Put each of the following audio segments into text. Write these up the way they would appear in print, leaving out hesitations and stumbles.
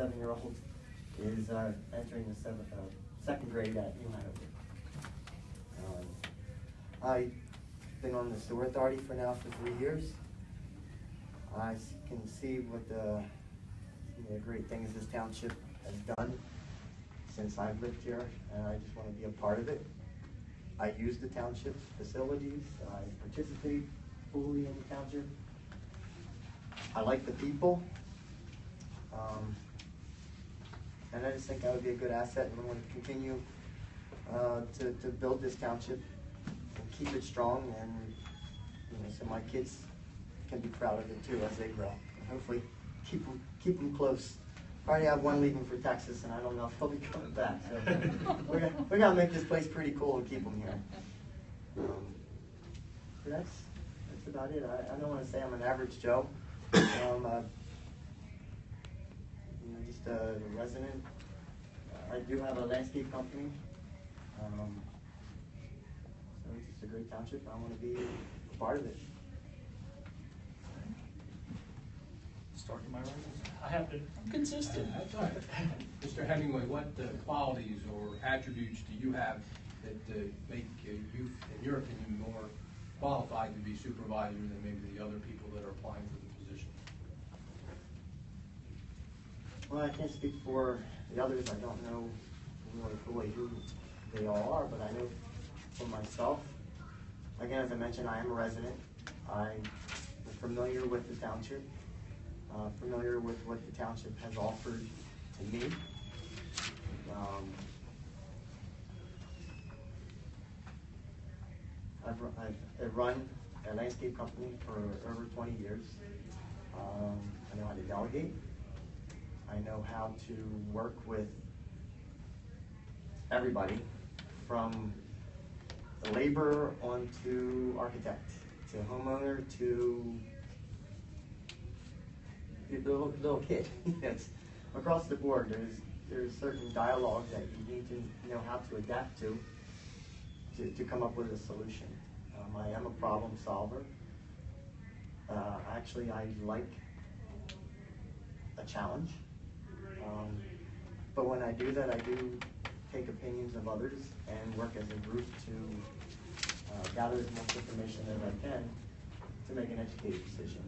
7-year-old is entering the second grade at New Hanover. I've been on the sewer authority for 3 years. I can see what the great things this township has done since I've lived here, and I just want to be a part of it. I use the township's facilities. I participate fully in the township. I like the people, and I just think I would be a good asset, and I want to continue to build this township and keep it strong, and so my kids can be proud of it too as they grow, and hopefully keep them close. I already have one leaving for Texas, and I don't know if he'll be coming back. So we gotta make this place pretty cool and keep them here. So that's about it. I don't want to say I'm an average Joe. Just a resident. I do have a landscape company. So it's just a great township. I want to be a part of it. Starting my right. I'm consistent. That's all right. Mr. Hemmingway, what qualities or attributes do you have that make you, in your opinion, more qualified to be supervisor than maybe the other people that are applying for the position? Well, I can't speak for the others. I don't know really fully who they all are, but I know for myself, again, as I mentioned, I am a resident. I'm familiar with the township. Familiar with what the township has offered to me. I've run a landscape company for over 20 years. I know how to delegate. I know how to work with everybody, from the laborer on to architect, to homeowner, to little kid. It's across the board. There's certain dialogue that you need to know how to adapt to come up with a solution. I am a problem solver. Actually, I like a challenge. But when I do that, I do take opinions of others and work as a group to gather as much information as I can to make an educated decision.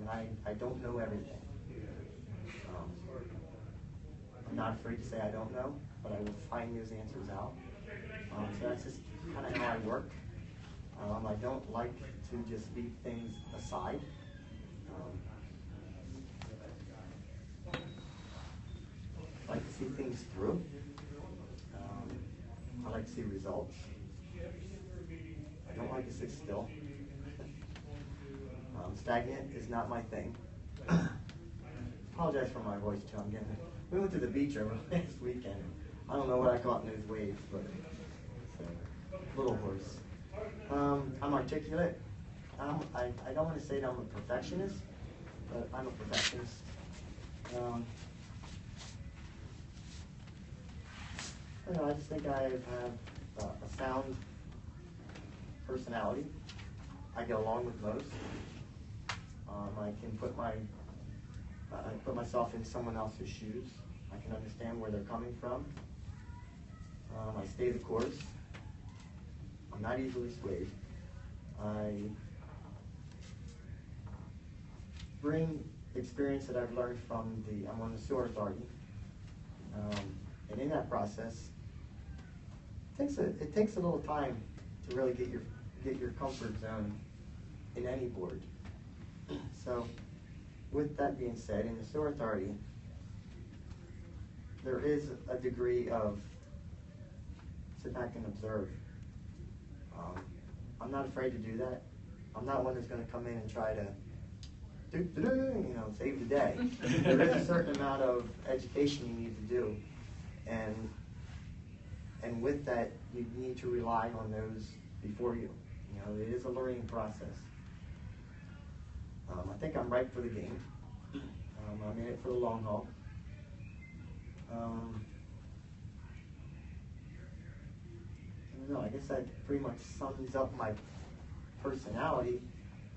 I don't know everything. I'm not afraid to say I don't know, but I will find those answers out. So that's just kind of how I work. I don't like to just leave things aside. I like to see things through. I like to see results. I don't like to sit still. Stagnant is not my thing. Apologize for my voice too. We went to the beach over last weekend. I don't know what I caught in those waves, but it's a little hoarse. I'm articulate. I don't want to say that I'm a perfectionist, but I'm a perfectionist. I just think I have a sound personality. I get along with most. I can put myself in someone else's shoes. I can understand where they're coming from. I stay the course. I'm not easily swayed. I bring experience that I've learned from I'm on the sewer authority. And in that process, it takes a little time to really get your comfort zone in any board. So, with that being said, in the sewer authority, there is a degree of sit back and observe. I'm not afraid to do that. I'm not one that's going to come in and try to save the day. There is a certain amount of education you need to do, and with that, you need to rely on those before you. It is a learning process. I think I'm ripe for the game. I'm in it for the long haul. I guess that pretty much sums up my personality.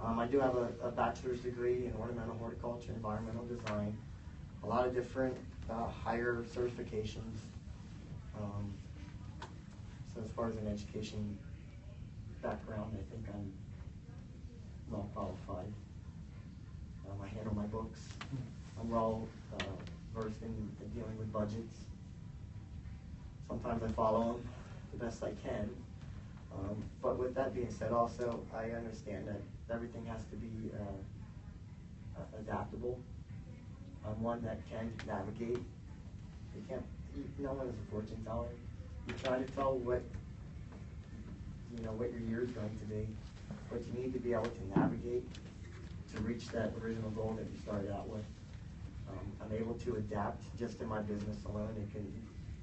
I do have a bachelor's degree in ornamental horticulture, environmental design. a lot of different higher certifications. So as far as an education background, I think I'm well qualified. I handle my books. I'm well versed in dealing with budgets. Sometimes I follow them the best I can. But with that being said, also, I understand that everything has to be adaptable. I'm one that can navigate. You can't, no one is a fortune teller. You try to tell what your year is going to be, but you need to be able to navigate to reach that original goal that you started out with. I'm able to adapt just in my business alone.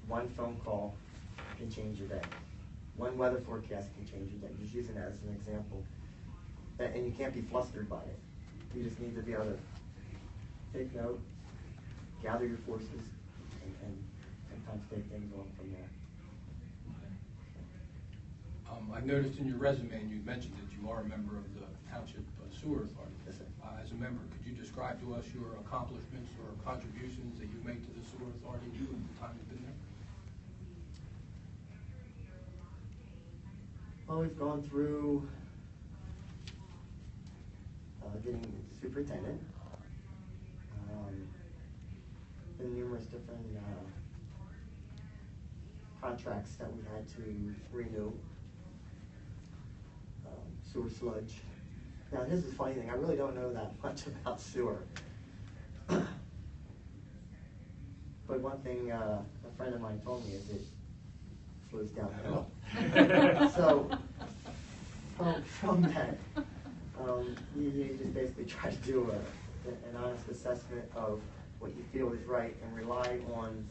One phone call can change your day. One weather forecast can change your day. Just using that as an example. And you can't be flustered by it. You just need to be able to take note, gather your forces, and sometimes take things on from there. I noticed in your resume, and you mentioned that you are a member of the Township Sewer Authority. Yes, sir. As a member, could you describe to us your accomplishments or contributions that you make to the Sewer Authority during the time you've been there? Well, we've gone through getting superintendent, been numerous different contracts that we had to renew, sewer sludge. Now, this is a funny thing. I really don't know that much about sewer. But one thing a friend of mine told me is it flows downhill. So, from that, you just basically try to do an honest assessment of what you feel is right and rely on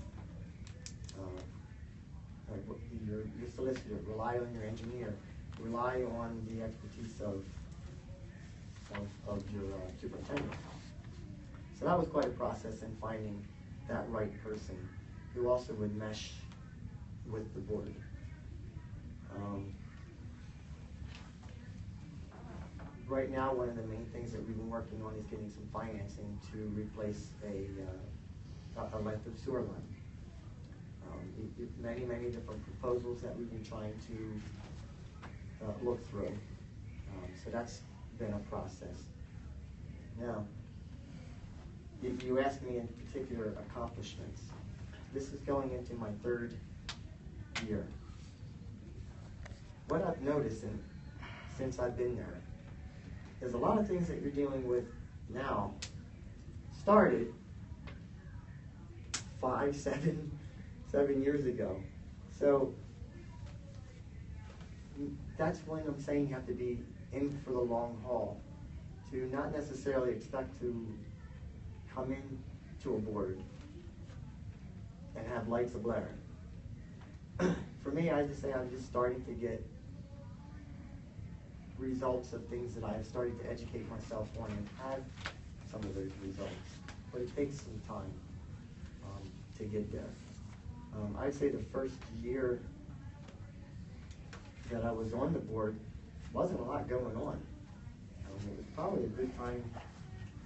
your solicitor, rely on your engineer, rely on the expertise of your superintendent. So that was quite a process in finding that right person who also would mesh with the board. Right now, one of the main things that we've been working on is getting some financing to replace a length of sewer line. Many different proposals that we've been trying to look through. So that's been a process. Now, if you ask me in particular accomplishments, this is going into my third year. What I've noticed since I've been there is a lot of things that you're dealing with now started 5, 7 years ago. So that's when I'm saying you have to be in for the long haul, to not necessarily expect to come in to a board and have lights a-blaring. For me, I just say I'm just starting to get results of things that I've started to educate myself on and have some of those results. But it takes some time to get there. I'd say the first year that I was on the board, wasn't a lot going on. It was probably a good time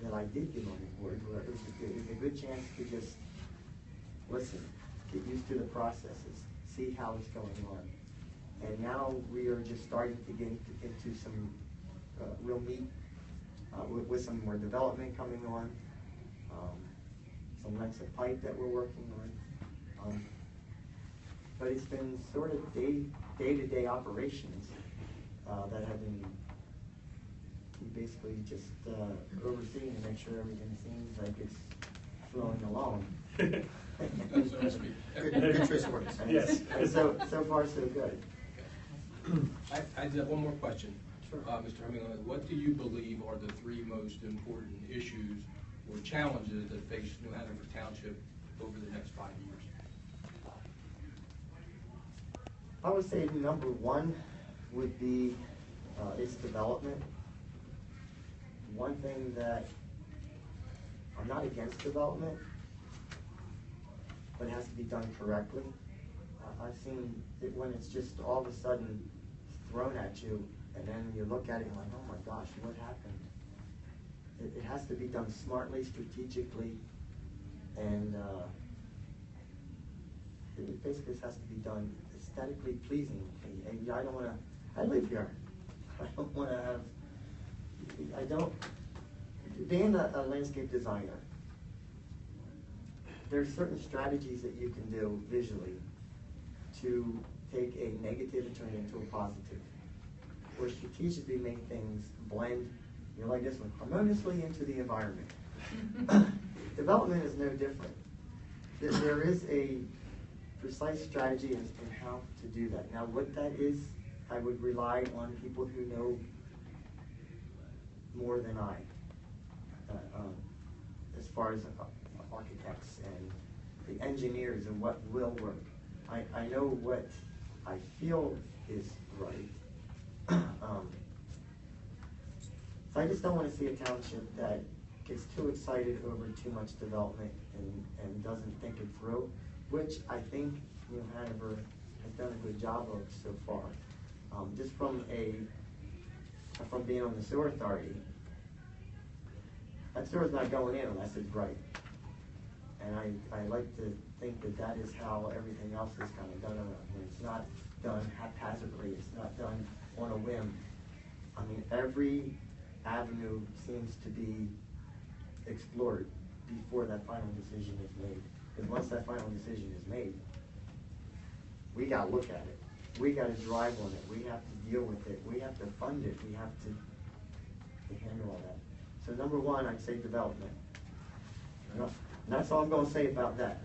that I did get on the board, where it was a good chance to just listen, get used to the processes, see how it's going on. And now we are just starting to get into some real meat with some more development coming on, some lengths of pipe that we're working on. But it's been sort of day-to-day operations that have been basically just overseeing to make sure everything seems like it's flowing along. So to speak. Good choice of words. Yes. And so far so good. I just have one more question. Sure. Mr. Hemmingway, what do you believe are the 3 most important issues or challenges that face New Hanover Township over the next 5 years? I would say number 1 would be its development. One thing that I'm not against development, but it has to be done correctly. I've seen it when it's just all of a sudden thrown at you, and then you look at it and like, oh my gosh, what happened? It has to be done smartly, strategically, And it basically has to be done aesthetically pleasing. And I don't want to, I live here. I don't want to have, I don't, being a landscape designer, there's certain strategies that you can do visually to take a negative and turn it into a positive, or strategically make things blend, you know, like this one, harmoniously into the environment. Development is no different. There is a precise strategy in how to do that. Now, what that is, I would rely on people who know more than I, as far as architects and the engineers and what will work. I know what I feel is right. So I just don't want to see a township that gets too excited over too much development and doesn't think it through, which I think New Hanover has done a good job of so far. Just from being on the sewer authority, that sewer's not going in unless it's right. And I like to think that that is how everything else is kind of done around here. It's not done haphazardly. It's not done on a whim. I mean, every avenue seems to be explored before that final decision is made. Because once that final decision is made, we got to look at it. We got to drive on it. We have to deal with it. We have to fund it. We have to handle all that. So number one, I'd say development. And that's all I'm going to say about that.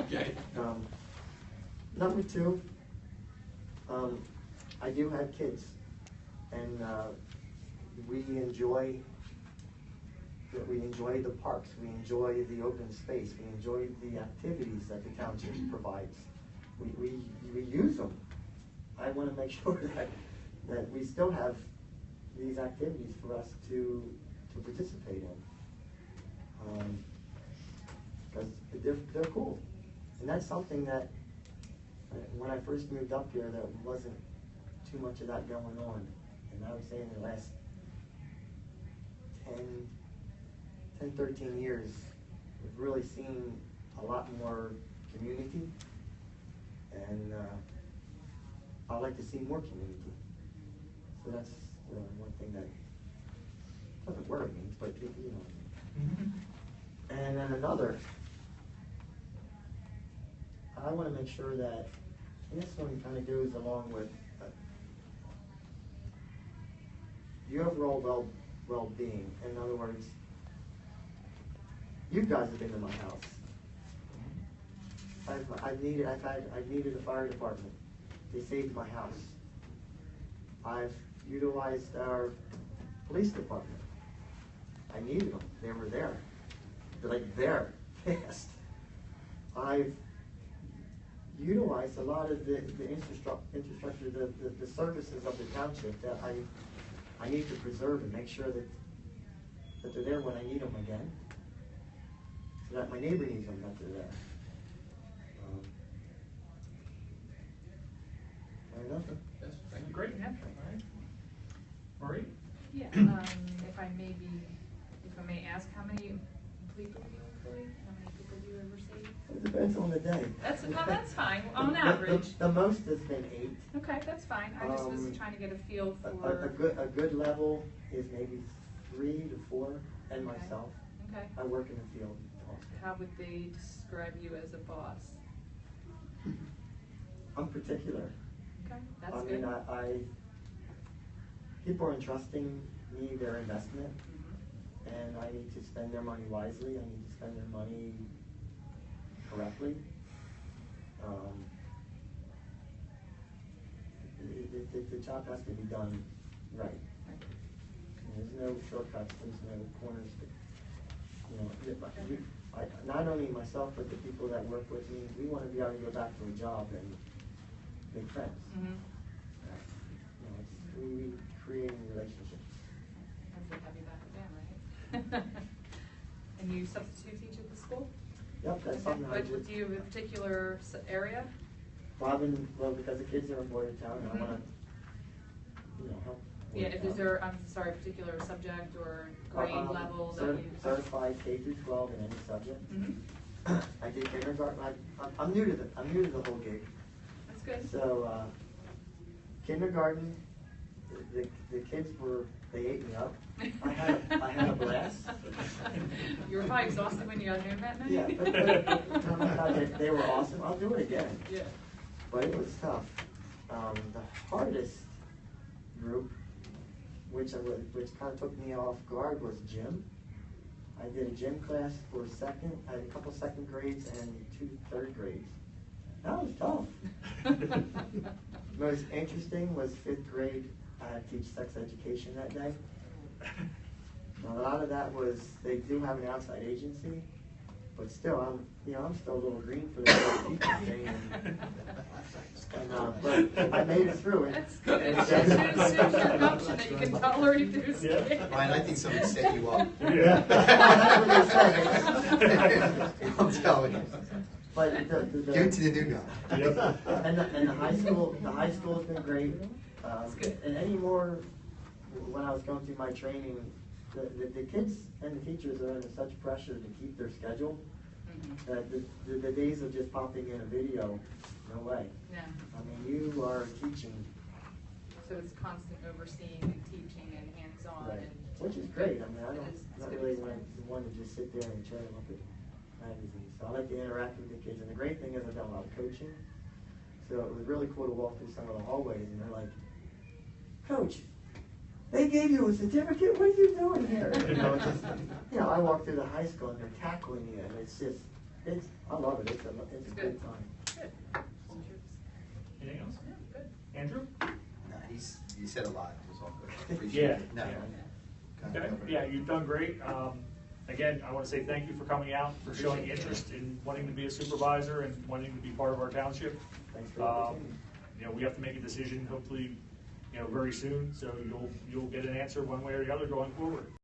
Okay. Number two, I do have kids, and we enjoy the parks. We enjoy the open space. We enjoy the activities that the township provides. We use them. I want to make sure that we still have these activities for us to participate in. Because they're cool. And that's something that, when I first moved up here, there wasn't too much of that going on. And I would say in the last 10, 13 years, we've really seen a lot more community. And I'd like to see more community. So that's one thing that doesn't worry me, but you know what I mean. And then another, I want to make sure that, and this one kind of goes along with the overall well-being. In other words, you guys have been to my house. I've needed a fire department. They saved my house. I've utilized our police department. I needed them. They were there. They're like there, fast. I've utilized a lot of the infrastructure, the services of the township that I need to preserve and make sure that they're there when I need them again, so that my neighbor needs them, that they're there. Nothing. Yes, thank you. Great. Yeah. All right. Marie? Yeah, if I may ask, how many people do you employ? How many people do you oversee? It depends on the day. That's fine, on average. The most has been 8. Okay, that's fine, I just was trying to get a feel for. A good level is maybe 3 to 4, and Okay. myself. Okay. I work in the field also. How would they describe you as a boss? I'm particular. Okay, that's I good. mean, people are entrusting me their investment, and I need to spend their money wisely. I need to spend their money correctly. The job has to be done right. There's no shortcuts. There's no corners. Not only myself, but the people that work with me, we want to be able to go back to a job and make friends. We creating relationships. That's a heavy back again, right? And you substitute teach at the school? Yep, that's something I do. Do you have a particular area? Well, because the kids are in Boyertown, and I want to, help Yeah, is there, I'm sorry, a particular subject or grade level that you? Certified K through 12 in any subject. Mhm. I did kindergarten. I'm new to the whole gig. That's good. So kindergarten, the kids they ate me up. I had a blast. You were probably exhausted when you got home that night? Yeah, but oh my God, they were awesome. I'll do it again. Yeah. But it was tough. The hardest group, which kind of took me off guard, was gym. I did a gym class for I had a couple second grades and 2 third grades. That was tough. Most interesting was 5th grade. I had to teach sex education that day. A lot of that was, they do have an outside agency, but still, I'm still a little green for the teaching thing. But I made it through it. That's good. It shows your gumption that you can tolerate those Yeah. things. Ryan, I think somebody set you up. Yeah. I'm telling you. But Give it to the new guy. Yep. and the high school's been great. That's good. And anymore, when I was going through my training, the kids and the teachers are under such pressure to keep their schedule. The days of just popping in a video, no way. Yeah. I mean, you are teaching, So it's constant overseeing and teaching and hands-on right, and. which is great. I mean, I don't, It is. It's not good. really one to just sit there and try to look at magazines. So I like to interact with the kids, and the great thing is I've done a lot of coaching. So it was really cool to walk through some of the hallways, and they're like, "Coach, they gave you a certificate. What are you doing here?" I walk through the high school and they're tackling you, and I love it. It's a great time. Good. Anything else? Yeah, good. Andrew? No, he said a lot. It was all good. Appreciate Yeah. it. No, Yeah. kinda Okay, covered it. yeah, you've done great. Again, I want to say thank you for coming out, for showing interest in wanting to be a supervisor and wanting to be part of our township. Thanks for the opportunity. We have to make a decision hopefully, very soon, so you'll get an answer one way or the other going forward.